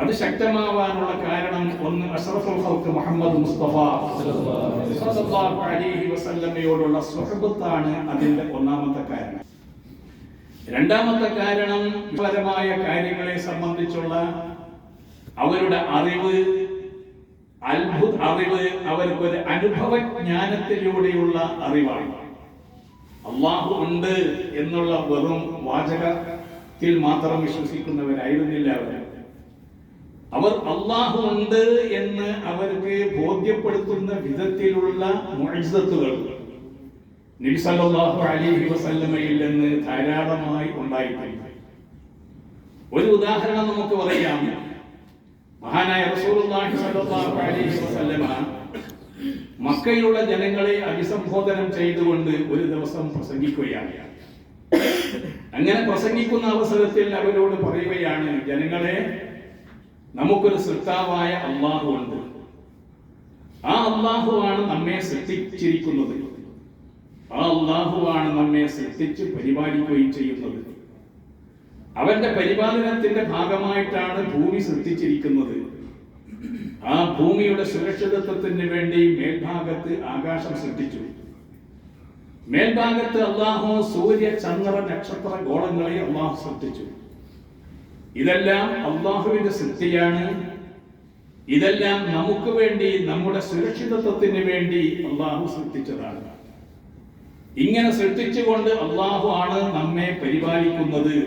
അത് ശക്തമാവാനുള്ള കാരണം ഒന്ന് അഷ്റഫുൽ ഖൽഖ് മുഹമ്മദ് മുസ്തഫ സല്ലല്ലാഹു അലൈഹി വസല്ലമയോടുള്ള സുഹബത്താണ് അതിന്റെ ഒന്നാമത്തെ കാരണം. രണ്ടാമത്തെ കാരണം പരമായ കാര്യങ്ങളെ സംബന്ധിച്ചുള്ള അവരുടെ അറിവ് അവർക്കൊരു അനുഭവജ്ഞാനത്തിലൂടെയുള്ള അറിവാണ്. അള്ളാഹു ഉണ്ട് എന്നുള്ള വെറും വാചകത്തിൽ മാത്രം വിശ്വസിക്കുന്നവരായിരുന്നില്ല അവർ അള്ളാഹു ഉണ്ട് എന്ന് അവർക്ക് ബോധ്യപ്പെടുത്തുന്ന വിധത്തിലുള്ള മുഅ്ജിസത്തുകൾ നബി സല്ലല്ലാഹു അലൈഹി വസല്ലമയിൽ നിന്ന് ധാരാളമായി ഉണ്ടായിട്ടുണ്ട്. ഒരു ഉദാഹരണം നമുക്ക് പറയാം. മഹാനായ റസൂലുള്ളാഹി സ്വല്ലല്ലാഹു അലൈഹി വസല്ലമ മക്കയിലുള്ള ജനങ്ങളെ അഭിസംബോധനം ചെയ്തുകൊണ്ട് ഒരു ദിവസം പ്രസംഗിക്കുകയാണ്. അങ്ങനെ പ്രസംഗിക്കുന്ന അവസരത്തിൽ അവരോട് പറയുകയാണ്, ജനങ്ങളെ, നമുക്കൊരു സൃഷ്ടാവായ അല്ലാഹു ഉണ്ട്. ആ അല്ലാഹുവാണ് നമ്മെ സൃഷ്ടിച്ചിരിക്കുന്നത്. ആ അല്ലാഹുവാണ് നമ്മെ സൃഷ്ടിച്ച് പരിപാലിക്കുകയും ചെയ്യുന്നത്. അവന്റെ പരിപാലനത്തിന്റെ ഭാഗമായിട്ടാണ് ഭൂമി സൃഷ്ടിച്ചിരിക്കുന്നത്. ആ ഭൂമിയുടെ സുരക്ഷിതത്വത്തിന് വേണ്ടി മേൽഭാഗത്ത് ആകാശം സൃഷ്ടിച്ചു. മേൽഭാഗത്ത് അല്ലാഹു സൂര്യ ചന്ദ്ര നക്ഷത്ര ഗോളങ്ങളെ അല്ലാഹു സൃഷ്ടിച്ചു. ഇതെല്ലാം അല്ലാഹുവിന്റെ സൃഷ്ടിയാണ്. ഇതെല്ലാം നമുക്ക് വേണ്ടി, നമ്മുടെ സുരക്ഷിതത്വത്തിന് വേണ്ടി അല്ലാഹു സൃഷ്ടിച്ചതാണ്. ഇങ്ങനെ സൃഷ്ടിച്ചുകൊണ്ട് അല്ലാഹു ആണ് നമ്മെ പരിപാലിക്കുന്നത്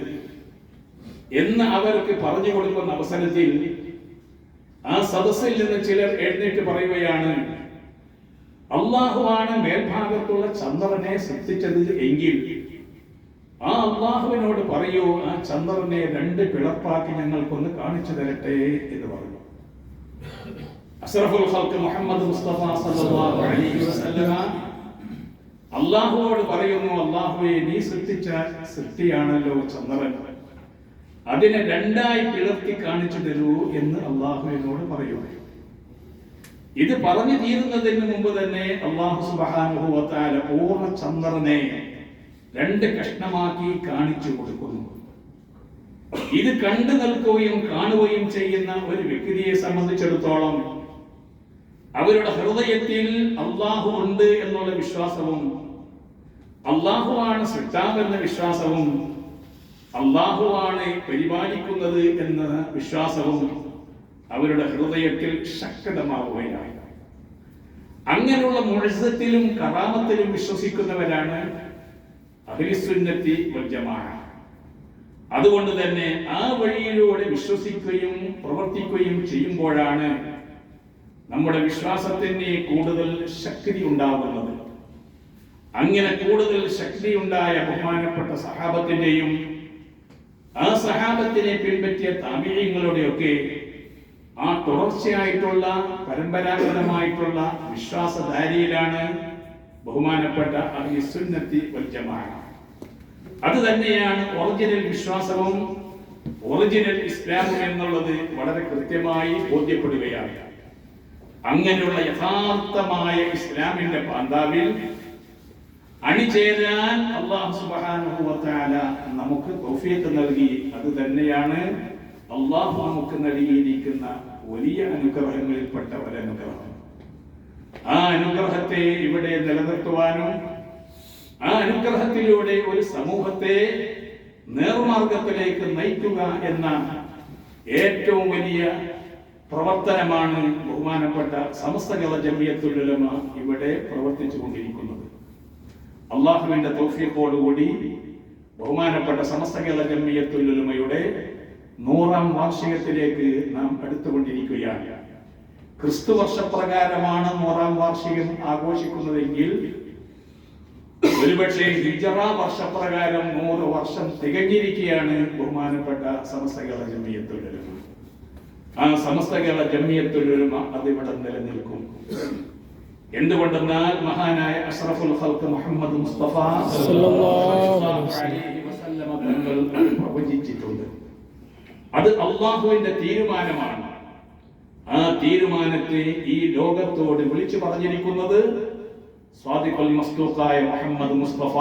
എന്ന് അവർക്ക് പറഞ്ഞു കൊടുക്കുന്ന അവസരത്തിൽ ആ സദസ്സിൽ നിന്ന് ചിലർ എഴുന്നേറ്റ് പറയുകയാണ്, അല്ലാഹുവാണ് മേൽഭാഗത്തുള്ള ചന്ദ്രനെ സൃഷ്ടിച്ചത് എങ്കിൽ ആ അല്ലാഹുവിനോട് പറയൂ, ആ ചന്ദ്രനെ രണ്ട് പിളർപ്പാക്കി ഞങ്ങൾക്കൊന്ന് കാണിച്ചു തരട്ടെ എന്ന് പറഞ്ഞു. അഷ്റഫുൽ ഖൽഖ് മുഹമ്മദ് മുസ്തഫ സല്ലല്ലാഹു അലൈഹി വസല്ലമ അല്ലാഹുവോട് പറയുന്നു, അല്ലാഹുവേ, നീ സൃഷ്ടിച്ച സൃഷ്ടിയാണല്ലോ ചന്ദ്രൻ, അതിനെ രണ്ടായി പിളർത്തി കാണിച്ചു തരൂ എന്ന് അല്ലാഹുവിനോട് പറയുക. ഇത് പറഞ്ഞു തീരുന്നതിന് മുമ്പ് തന്നെ അല്ലാഹു സുബ്ഹാനഹു വ തആല പൂർണ്ണ ചന്ദ്രനെ രണ്ട് കഷ്ണമാക്കി കാണിച്ചു കൊടുക്കുന്നു. ഇത് കണ്ടു നിൽക്കുകയും കാണുകയും ചെയ്യുന്ന ഒരു വ്യക്തിയെ സംബന്ധിച്ചിടത്തോളം അവരുടെ ഹൃദയത്തിൽ അല്ലാഹു ഉണ്ട് എന്നുള്ള വിശ്വാസവും അല്ലാഹുവാണ് സൃഷ്ടാവ് എന്ന വിശ്വാസവും അല്ലാഹുവാണ് പരിപാലിക്കുന്നത് എന്ന വിശ്വാസവും അവരുടെ ഹൃദയത്തിൽ ശക്തമാവുകയാണ്. അങ്ങനെയുള്ള മുഅ്ജിസത്തിലും കറാമത്തിലും വിശ്വസിക്കുന്നവരാണ് അഹ്ലുസുന്നത്തി വൽ ജമാഅ. അതുകൊണ്ട് തന്നെ ആ വഴിയിലൂടെ വിശ്വസിക്കുകയും പ്രവർത്തിക്കുകയും ചെയ്യുമ്പോഴാണ് നമ്മുടെ വിശ്വാസത്തിന് കൂടുതൽ ശക്തി ഉണ്ടാകുന്നത്. അങ്ങനെ കൂടുതൽ ശക്തി ഉണ്ടായ ബഹുമാനപ്പെട്ട സഹാബത്തിന്റെയും ആ സഹാബത്തിനെ പിൻപറ്റിയ താബിഈങ്ങളുടെയൊക്കെ ആ തുടർച്ചയായിട്ടുള്ള പരമ്പരാഗതമായിട്ടുള്ള വിശ്വാസധാരയിലാണ് ബഹുമാനപ്പെട്ട അഹ്ലുസുന്നത്തി വൽ ജമാഅ. അത് തന്നെയാണ് ഒറിജിനൽ വിശ്വാസവും ഒറിജിനൽ ഇസ്ലാമും എന്നുള്ളത് വളരെ കൃത്യമായി ബോധ്യപ്പെടുകയാണ്. അങ്ങനെയുള്ള യഥാർത്ഥമായ ഇസ്ലാമിന്റെ പാന്താവിൽ അണിചേരാൻ അല്ലാഹു സുബ്ഹാനഹു വ തആല നമുക്ക് തൗഫീഖ് നൽകി. അത് തന്നെയാണ് അല്ലാഹു നമുക്ക് നൽകിയിരിക്കുന്ന വലിയ അനുഗ്രഹങ്ങളിൽപ്പെട്ട ഒരനുഗ്രഹം. ആ അനുഗ്രഹത്തെ ഇവിടെ നിലനിർത്തുവാനും ആ അനുഗ്രഹത്തിലൂടെ ഒരു സമൂഹത്തെ നേർമാർഗത്തിലേക്ക് നയിക്കുക എന്ന ഏറ്റവും വലിയ പ്രവർത്തനമാണ് ബഹുമാനപ്പെട്ട സമസ്ത കേരള ജംഇയ്യത്തുൽ ഉലമ ഇവിടെ പ്രവർത്തിച്ചു കൊണ്ടിരിക്കുന്നത്. അല്ലാഹുവിന്റെ തൗഫീഖോടുകൂടി ബഹുമാനപ്പെട്ട സമസ്ത കേരള ജംഇയ്യത്തുൽ ഉലമയുടെ 100ാം വാർഷികത്തിലേക്ക് നാം അടുത്തുകൊണ്ടിരിക്കുകയാണ്. ക്രിസ്തു വർഷപ്രകാരമാണ് 100ാം വാർഷികം ആഘോഷിക്കുന്നതെങ്കിൽ ഒരുപക്ഷെ ഹിജ്റ വർഷപ്രകാരം 100 വർഷം തികഞ്ഞിരിക്കുകയാണ് ബഹുമാനപ്പെട്ട സമസ്ത കേരള ജംഇയ്യത്തുൽ ഉലമ. ആ സമസ്ത കേരള ജംഇയ്യത്തുൽ ഉലമ അതിവിടെ നിലനിൽക്കും. എന്തുകൊണ്ടെന്നാൽ മഹാനായ അഷ്റഫുൽ ഖൽഖ് മുഹമ്മദ് മുസ്തഫ സല്ലല്ലാഹു അലൈഹി വസല്ലമ തങ്ങൾ പ്രവചിച്ചിട്ടുണ്ട്. അത് അല്ലാഹുവിന്റെ തീരുമാനമാണ്. ആ തീരുമാനത്തെ ഈ ലോകത്തോട് വിളിച്ചു പറഞ്ഞിരിക്കുന്നത് സ്വാദിഖുൽ മസ്ദൂഖായ മുഹമ്മദ് മുസ്തഫ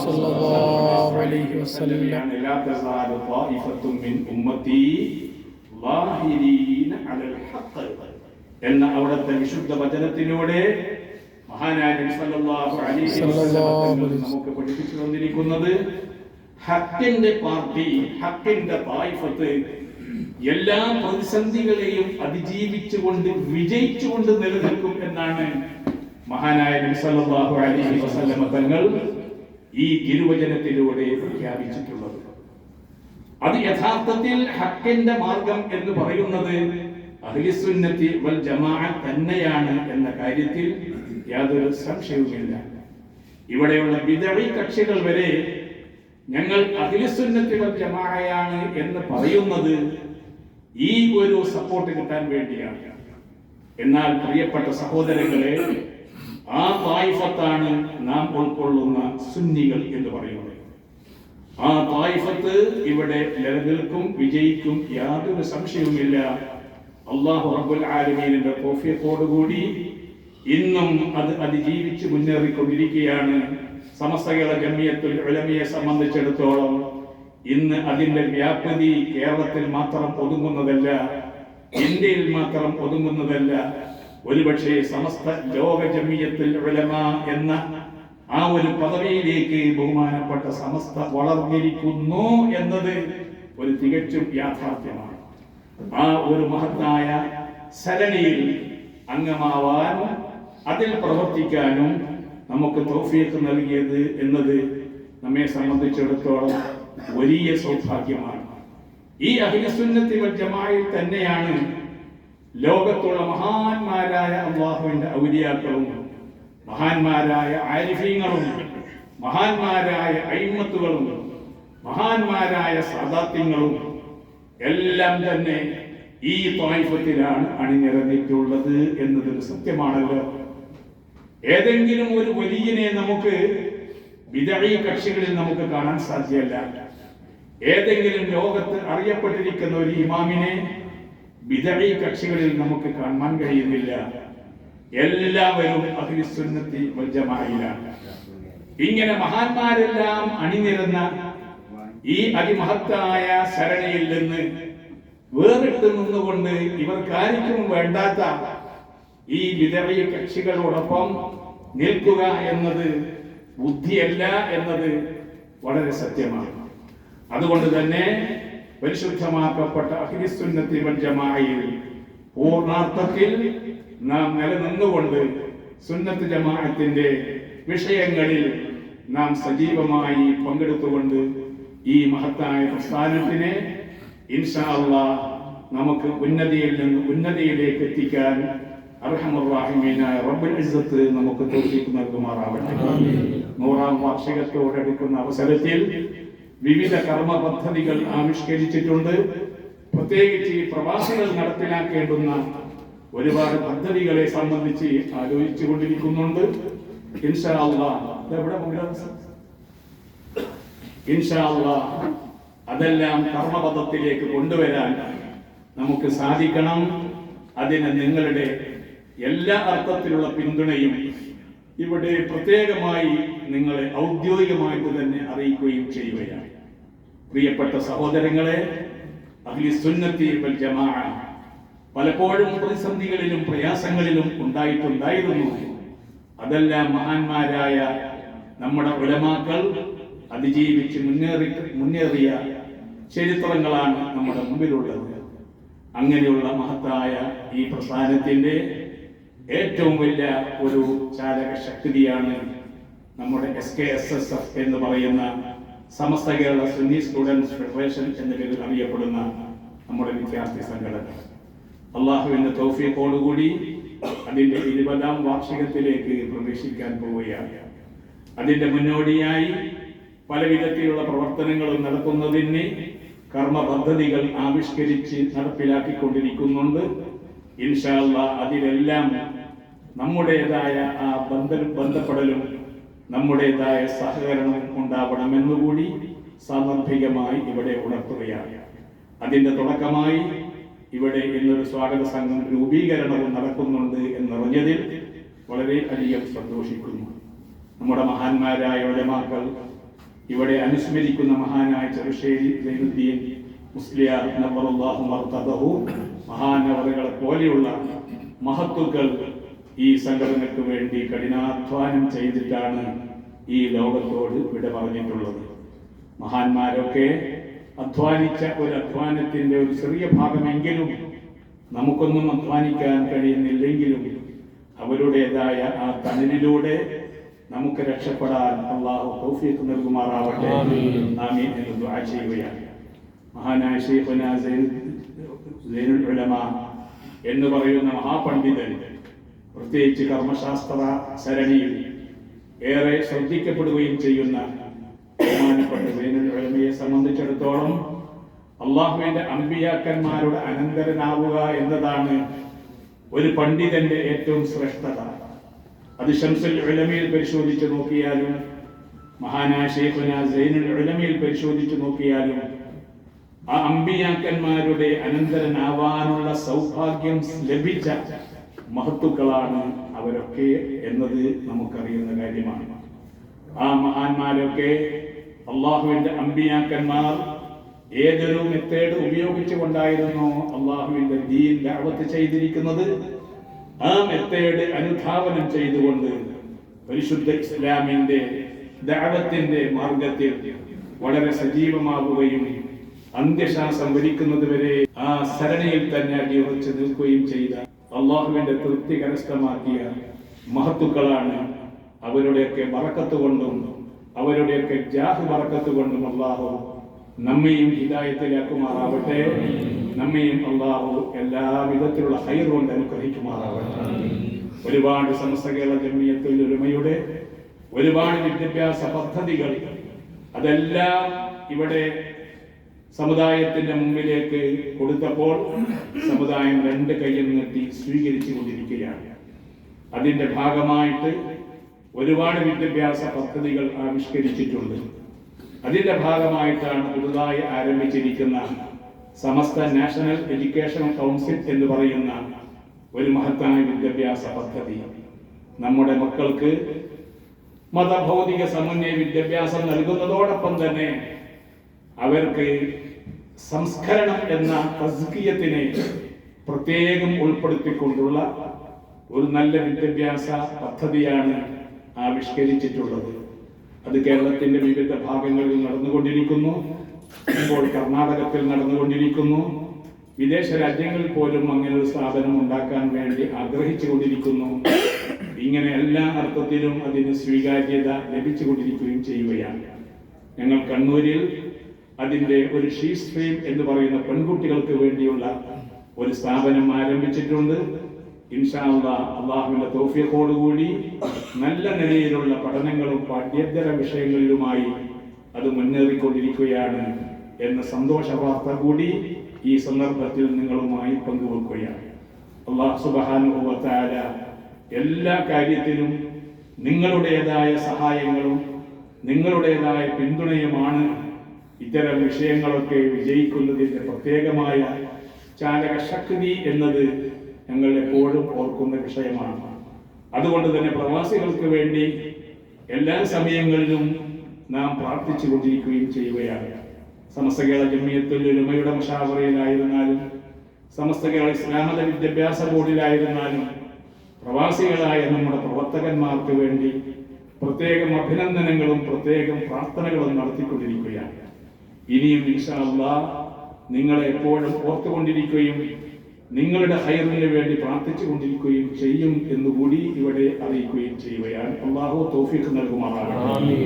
സല്ലല്ലാഹു അലൈഹി വസല്ലം ലാ തസാലു ത്വായിഫത്തും മിൻ ഉമ്മത്തി ളാഹിരീന അലൽ ഹഖ് എന്ന അവിടുത്തെ വിശുദ്ധ വചനത്തിലൂടെ മഹാനായ നബി സല്ലല്ലാഹു അലൈഹി വസല്ലം നമുക്ക് പഠിപ്പിച്ചു തന്നിരിക്കുന്നത് ഹക്കിന്റെ പാർട്ടി, ഹക്കിന്റെ തായിഫത്ത് എല്ലാ പ്രതിസന്ധികളെയും അതിജീവിച്ചുകൊണ്ട് വിജയിച്ചുകൊണ്ട് നിലനിൽക്കും എന്നാണ് മഹാനായ നബി സല്ലല്ലാഹു അലൈഹി വസല്ലം തങ്ങൾ ഈ തിരുവചനത്തിലൂടെ പ്രഖ്യാപിച്ചിട്ടുള്ളത്. അത് യഥാർത്ഥത്തിൽ ഹക്കിന്റെ മാർഗം എന്ന് പറയുന്നത് അഹ്ലുസുന്നത്തി വൽ ജമാഅ തന്നെയാണ് എന്ന കാര്യത്തിൽ യാതൊരു സംശയവുമില്ല. ഇവിടെയുള്ള ബിദ്അഈ കക്ഷികൾ വരെ ഞങ്ങൾ അഹ്ലുസുന്നത്തി വൽ ജമാഅയാണ് എന്ന് പറയുന്നത് ഈ ഒരു സപ്പോർട്ട് കിട്ടാൻ വേണ്ടിയാണ്. എന്നാൽ പ്രിയപ്പെട്ട സഹോദരങ്ങളെ, ആ തായിഫത്താണ് നാം ഉൾക്കൊള്ളുന്ന സുന്നികൾ എന്ന് പറയുന്നത്. ആ തായിഫത്ത് ഇവിടെ നിലനിൽക്കും, വിജയിക്കും, യാതൊരു സംശയവുമില്ല. അല്ലാഹു റബ്ബുൽ ആലമീനിന്റെ തൗഫീഖോടുകൂടി ഇന്നും അത് അതിജീവിച്ച് മുന്നേറിക്കൊണ്ടിരിക്കുകയാണ്. സമസ്ത കേരള ജംഇയ്യത്തുൽ ഉലമയെ സംബന്ധിച്ചിടത്തോളം ഇന്ന് അതിന്റെ വ്യാപ്തി കേരളത്തിൽ മാത്രം ഒതുങ്ങുന്നതല്ല, ഇന്ത്യയിൽ മാത്രം ഒതുങ്ങുന്നതല്ല. ഒരുപക്ഷെ സമസ്ത ലോക ജംഇയ്യത്തുൽ ഉലമ എന്ന ആ ഒരു പദവിയിലേക്ക് ബഹുമാനപ്പെട്ട സമസ്ത വളർന്നിരിക്കുന്നു എന്നത് ഒരു തികച്ചും യാഥാർത്ഥ്യമാണ്. ആ ഒരു മഹത്തായ സരണിയിൽ അംഗമാവാനും അതിൽ പ്രവർത്തിക്കാനും നമുക്ക് തൗഫീഖ് നൽകിയത് എന്നത് നമ്മെ സംബന്ധിച്ചിടത്തോളം വലിയ സൗഭാഗ്യമാണ്. ഈ അഹ്ലുസുന്നത്തി വൽ ജമാഅയിൽ തന്നെയാണ് ലോകത്തുള്ള മഹാന്മാരായ അല്ലാഹുവിന്റെ ഔലിയാക്കളും മഹാന്മാരായ ആരിഫീങ്ങളും മഹാന്മാരായ അയിമ്മത്തുകളും മഹാന്മാരായ സാദാത്യങ്ങളും എല്ലാം തന്നെ ഈ ത്വായിഫത്തിലാണ് അണിനിരന്നിട്ടുള്ളത് എന്നതൊരു സത്യമാണല്ലോ. ഏതെങ്കിലും ഒരു വലിയനെ നമുക്ക് ബിദ്അഈ കക്ഷികളിൽ നമുക്ക് കാണാൻ സാധ്യമല്ല. ഏതെങ്കിലും ലോകത്ത് അറിയപ്പെട്ടിരിക്കുന്ന ഒരു ഇമാമിനെ ബിദ്അഈ കക്ഷികളിൽ നമുക്ക് കാണാൻ കഴിയുന്നില്ല. എല്ലാവരും അഹ്ലുസുന്നത്തി വൽ ജമാഅയിലാണ്. ഇങ്ങനെ മഹാന്മാരെല്ലാം അണിനിരന്ന ഈ അതിമഹത്തായ സരണിയിൽ നിന്ന് വേറിട്ട് നിന്നുകൊണ്ട് ഇവർക്കാർക്കും വേണ്ടാത്ത ഈ ബിദ്അഈ കക്ഷികളോടൊപ്പം നിൽക്കുക എന്നത് ബുദ്ധിയല്ല എന്നത് വളരെ സത്യമാണ്. അതുകൊണ്ട് തന്നെ പരിശുദ്ധമാക്കപ്പെട്ട അഹ്ലുസുന്നത്തി വൽ ജമാഅയിൽ പൂർണ്ണാർത്ഥത്തിൽ നാം നിലനിന്നുകൊണ്ട് സുന്നത്ത് ജമാഅത്തിന്റെ വിഷയങ്ങളിൽ നാം സജീവമായി പങ്കെടുത്തുകൊണ്ട് ഈ മഹത്തായ പ്രസ്ഥാനത്തിനെ ഇൻഷാ അല്ലാഹ് നമുക്ക് ഉന്നതിയിൽ നിന്ന് ഉന്നതിയിലേക്ക് എത്തിക്കാൻ അർഹമർ റഹീമീനായ റബ്ബുൽ ഇസ്സത്ത് നമുക്ക് തൗഫീഖ് നൽകുമാറാവട്ടെ. 100ാം വാർഷികത്തോടടുക്കുന്ന അവസരത്തിൽ വിവിധ കർമ്മ പദ്ധതികൾ ആവിഷ്കരിച്ചിട്ടുണ്ട്. പ്രത്യേകിച്ച് ഈ പ്രവാസികൾ നടപ്പിലാക്കേണ്ടുന്ന ഒരുപാട് പദ്ധതികളെ സംബന്ധിച്ച് ആലോചിച്ചു കൊണ്ടിരിക്കുന്നുണ്ട്. ഇൻഷാ അല്ലാഹ് അതെല്ലാം കർമ്മപദത്തിലേക്ക് കൊണ്ടുവരാൻ നമുക്ക് സാധിക്കണം. അതിന് നിങ്ങളുടെ എല്ലാ അർത്ഥത്തിലുള്ള പിന്തുണയും ഇവിടെ പ്രത്യേകമായി നിങ്ങളെ ഔദ്യോഗികമായിട്ട് തന്നെ അറിയിക്കുകയും ചെയ്യുകയാണ്. പ്രിയപ്പെട്ട സഹോദരങ്ങളെ, അഹ്ലുസുന്നത്തി വൽ ജമാഅ പലപ്പോഴും പ്രതിസന്ധികളിലും പ്രയാസങ്ങളിലും ഉണ്ടായിട്ടുണ്ടായിരുന്നു. അതെല്ലാം മഹാന്മാരായ നമ്മുടെ ഉലമാക്കൾ അതിജീവിച്ച് മുന്നേറിയ ചരിത്രങ്ങളാണ് നമ്മുടെ മുമ്പിലുള്ളത്. അങ്ങനെയുള്ള മഹത്തായ ഈ പ്രസ്ഥാനത്തിന്റെ ഏറ്റവും വലിയ ഒരു ചാലക ശക്തിയാണ് നമ്മുടെ SKSSF എന്ന് പറയുന്ന സമസ്ത കേരള സുന്നി സ്റ്റുഡൻസ് ഫെഡറേഷൻ എന്ന പേരിൽ അറിയപ്പെടുന്ന നമ്മുടെ വിദ്യാർത്ഥി സംഘടന. അള്ളാഹുവിന്റെ തൗഫീഖോടുകൂടി അതിന്റെ 20ാം വാർഷികത്തിലേക്ക് പ്രവേശിക്കാൻ പോവുകയാണ്. അതിന്റെ മുന്നോടിയായി പല വിധത്തിലുള്ള പ്രവർത്തനങ്ങളും നടത്തുന്നതിന് കർമ്മ പദ്ധതികൾ ആവിഷ്കരിച്ച് നടപ്പിലാക്കിക്കൊണ്ടിരിക്കുന്നുണ്ട്. ഇൻഷാ അല്ലാഹ് അതിലെല്ലാം നമ്മുടേതായ ആ ബന്ധപ്പെടലും നമ്മുടേതായ സഹകരണവും ഉണ്ടാവണമെന്നുകൂടി സാന്ദർഭികമായി ഇവിടെ ഉണർത്തുകയാണ്. അതിന്റെ തുടക്കമായി ഇവിടെ ഇന്നൊരു സ്വാഗത സംഘം രൂപീകരണവും നടക്കുന്നുണ്ട് എന്നറിഞ്ഞതിൽ വളരെ അധികം സന്തോഷിക്കുന്നു. നമ്മുടെ മഹാന്മാരായ ഉലമാക്കൾ, ഇവിടെ അനുസ്മരിക്കുന്ന മഹാനായ ചെറുശ്ശേരി സൈനുദ്ദീൻ മുസ്ലിയാർ നവ്വറല്ലാഹു മർകദഹു, മഹാനവറുകളെ പോലെയുള്ള മഹത്തുക്കൾ ഈ സംഘടനയ്ക്ക് വേണ്ടി കഠിനാധ്വാനം ചെയ്തിട്ടാണ് ഈ ലോകത്തോട് വിട പറഞ്ഞിട്ടുള്ളത്. മഹാന്മാരൊക്കെ അധ്വാനിച്ച ഒരു അധ്വാനത്തിന്റെ ഒരു ചെറിയ ഭാഗമെങ്കിലും നമുക്കൊന്നും അധ്വാനിക്കാൻ കഴിയുന്നില്ലെങ്കിലും അവരുടേതായ ആ തണലിലൂടെ നമുക്ക് രക്ഷപ്പെടാൻ അല്ലാഹു തൗഫീഖ് നൽകുമാറാവട്ടെ. ആമീൻ എന്ന് ദുആ ചെയ്യുകയാണ്. മഹാനായ ശൈഖുനാ സൈനുൽ ഉലമ എന്ന് പറയുന്ന മഹാപണ്ഡിതൻ, പ്രത്യേകിച്ച് കർമ്മശാസ്ത്ര സരണിയിൽ ഏറെ ശ്രദ്ധിക്കപ്പെടുകയും ചെയ്യുന്ന ബഹുമാനപ്പെട്ട സൈനുൽ ഉലമയെ സംബന്ധിച്ചിടത്തോളം അള്ളാഹുവിന്റെ അമ്പിയാക്കന്മാരുടെ അനന്തരനാവുക എന്നതാണ് ഒരു പണ്ഡിതന്റെ ഏറ്റവും ശ്രേഷ്ഠത. അത് ശംസുൽ ഉലമയിൽ പരിശോധിച്ച് നോക്കിയാലും മഹാനായ ശൈഖുനാ സൈനുൽ ഉലമയിൽ പരിശോധിച്ച് നോക്കിയാലും ആ അമ്പിയാക്കന്മാരുടെ അനന്തരനാവാനുള്ള സൗഭാഗ്യം ലഭിച്ച മഹത്തുക്കളാണ് അവരൊക്കെ എന്നത് നമുക്കറിയുന്ന കാര്യമാണ്. ആ മഹാന്മാരൊക്കെ അള്ളാഹുവിന്റെ അമ്പിയാക്കന്മാർ ഏതൊരു മെത്തേഡ് ഉപയോഗിച്ചുകൊണ്ടായിരുന്നോ അള്ളാഹുവിന്റെ ദീൻ ദഅവത്ത് ചെയ്തിരിക്കുന്നത്, ആ മെത്തേഡ് അനുധാവനം ചെയ്തുകൊണ്ട് പരിശുദ്ധ ഇസ്ലാമിന്റെ ദഅവത്തിന്റെ മാർഗത്തിൽ വളരെ സജീവമാവുകയും അന്ത്യശ്വാസം വലിക്കുന്നത് വരെ ആ സരണിയിൽ തന്നെ അടിയുറച്ചു നിൽക്കുകയും ചെയ്ത അള്ളാഹുവിന്റെ തൃപ്തി കരസ്ഥമാക്കിയ മഹത്തുക്കളാണ്. അവരുടെയൊക്കെ ബറക്കത്ത് കൊണ്ടും അവരുടെയൊക്കെ ജാഹ് ബറക്കത്ത് കൊണ്ടും അള്ളാഹു നമ്മയും ഹിദായത്തിലാക്കുമാറാവട്ടെ. നമ്മയും അള്ളാഹു എല്ലാ വിധത്തിലുള്ള ഹൈർ കൊണ്ട് അനുഗ്രഹിക്കുമാറാവട്ടെ. ഒരുപാട് സമസ്ത കേരള ജംഇയ്യത്തുൽ ഉലമയുടെ ഒരുപാട് വിദ്യാഭ്യാസ പദ്ധതികൾ അതെല്ലാം ഇവിടെ സമുദായത്തിന്റെ മുമ്പിലേക്ക് കൊടുത്തപ്പോൾ സമുദായം രണ്ട് കൈയിൽ നീട്ടി സ്വീകരിച്ചു കൊണ്ടിരിക്കുകയാണ്. അതിന്റെ ഭാഗമായിട്ട് ഒരുപാട് വിദ്യാഭ്യാസ പദ്ധതികൾ ആവിഷ്കരിച്ചിട്ടുണ്ട്. അതിന്റെ ഭാഗമായിട്ടാണ് പുതുതായി ആരംഭിച്ചിരിക്കുന്ന സമസ്ത നാഷണൽ എഡ്യൂക്കേഷൻ കൗൺസിൽ എന്ന് പറയുന്ന ഒരു മഹത്തായ വിദ്യാഭ്യാസ പദ്ധതി. നമ്മുടെ മക്കൾക്ക് മതഭൗതിക സമന്വയ വിദ്യാഭ്യാസം നൽകുന്നതോടൊപ്പം തന്നെ അവർക്ക് സംസ്കരണം എന്ന തസ്കിയത്തിനെ പ്രത്യേകം ഉൾപ്പെടുത്തിക്കൊണ്ടുള്ള ഒരു നല്ല വിദ്യാഭ്യാസ പദ്ധതിയാണ് ആവിഷ്കരിച്ചിട്ടുള്ളത്. അത് കേരളത്തിന്റെ വിവിധ ഭാഗങ്ങളിൽ നടന്നുകൊണ്ടിരിക്കുന്നു. ഇപ്പോൾ കർണാടകത്തിൽ നടന്നുകൊണ്ടിരിക്കുന്നു. വിദേശ രാജ്യങ്ങളിൽ പോലും അങ്ങനെ ഒരു സ്ഥാപനം ഉണ്ടാക്കാൻ വേണ്ടി ആഗ്രഹിച്ചു കൊണ്ടിരിക്കുന്നു. ഇങ്ങനെ എല്ലാ അർത്ഥത്തിലും അതിന് സ്വീകാര്യത ലഭിച്ചുകൊണ്ടിരിക്കുകയും ചെയ്യുകയാണ്. ഞങ്ങൾ കണ്ണൂരിൽ അതിന്റെ ഒരു ഷീ സ്ട്രീം എന്ന് പറയുന്ന പെൺകുട്ടികൾക്ക് വേണ്ടിയുള്ള ഒരു സ്ഥാപനം ആരംഭിച്ചിട്ടുണ്ട്. ഇൻഷാ അല്ലാഹ് അള്ളാഹുവിന്റെ തൗഫീഖോടുകൂടി നല്ല നിലയിലുള്ള പഠനങ്ങളും പാഠ്യേതര വിഷയങ്ങളിലുമായി അത് മുന്നേറിക്കൊണ്ടിരിക്കുകയാണ് എന്ന സന്തോഷ വാർത്ത കൂടി ഈ സന്ദർഭത്തിൽ നിങ്ങളുമായി പങ്കുവെക്കുകയാണ്. അല്ലാഹു സുബ്ഹാനഹു വ തആല എല്ലാ കാര്യത്തിലും നിങ്ങളുടേതായ സഹായങ്ങളും നിങ്ങളുടേതായ പിന്തുണയുമാണ് ഇത്തരം വിഷയങ്ങളൊക്കെ വിജയിക്കുന്നതിന്റെ പ്രത്യേകമായ ചാലക ശക്തി എന്നത് ഞങ്ങൾ എപ്പോഴും ഓർക്കുന്ന വിഷയമാണ്. അതുകൊണ്ട് തന്നെ പ്രവാസികൾക്ക് വേണ്ടി എല്ലാ സമയങ്ങളിലും നാം പ്രാർത്ഥിച്ചു കൊണ്ടിരിക്കുകയും ചെയ്യുകയാണ്. സമസ്ത കേരള ജംഇയ്യത്തുൽ ഉലമയുടെ മുശാവറയിലായിരുന്നാലും സമസ്ത കേരള ഇസ്ലാമത വിദ്യാഭ്യാസ ബോർഡിലായിരുന്നാലും പ്രവാസികളായ നമ്മുടെ പ്രവർത്തകന്മാർക്ക് വേണ്ടി പ്രത്യേകം അഭിനന്ദനങ്ങളും പ്രത്യേകം പ്രാർത്ഥനകളും നടത്തിക്കൊണ്ടിരിക്കുകയാണ്. ഇനിയും ഇൻഷാ അല്ലാഹ് നിങ്ങളെ എപ്പോഴും ഓർത്തുകൊണ്ടിരിക്കുകയും നിങ്ങളുടെ ഹൈറിന് വേണ്ടി പ്രാർത്ഥിച്ചു കൊണ്ടിരിക്കുകയും ചെയ്യും എന്നുകൂടി ഇവിടെ അറിയിക്കുകയും ചെയ്യുകയാണ്. അല്ലാഹു തൗഫീഖ് നൽകുമാറാകട്ടെ.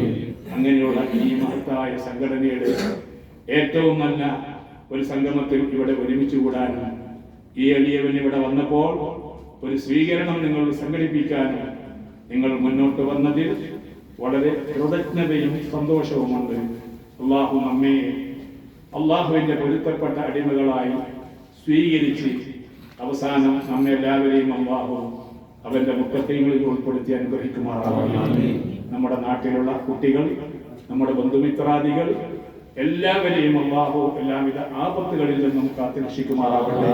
അങ്ങനെയുള്ള ഈ മഹത്തായ സംഘടനയുടെ ഏറ്റവും നല്ല ഒരു സംഗമത്തിൽ ഇവിടെ ഒരുമിച്ച് കൂടാനും ഈ എളിയവൻ ഇവിടെ വന്നപ്പോൾ ഒരു സ്വീകരണം നിങ്ങൾ സംഘടിപ്പിക്കാനും നിങ്ങൾ മുന്നോട്ട് വന്നതിൽ വളരെ കൃതജ്ഞതയും സന്തോഷവുമുണ്ട്. അള്ളാഹു നമ്മെ അള്ളാഹുവിന്റെ പൊരുത്തപ്പെട്ട അടിമകളായി സ്വീകരിച്ച് അവസാനം നമ്മെ എല്ലാവരെയും അള്ളാഹു അവന്റെ മുത്തഖീങ്ങളിൽ ഉൾപ്പെടുത്തി അനുഗ്രഹിക്കുമാറാകട്ടെ. നമ്മുടെ നാട്ടിലുള്ള കുട്ടികൾ, നമ്മുടെ ബന്ധുമിത്രാദികൾ എല്ലാവരെയും അള്ളാഹു എല്ലാവിധ ആപത്തുകളിൽ നിന്നും കാത്തുരക്ഷിക്കുമാറാകട്ടെ.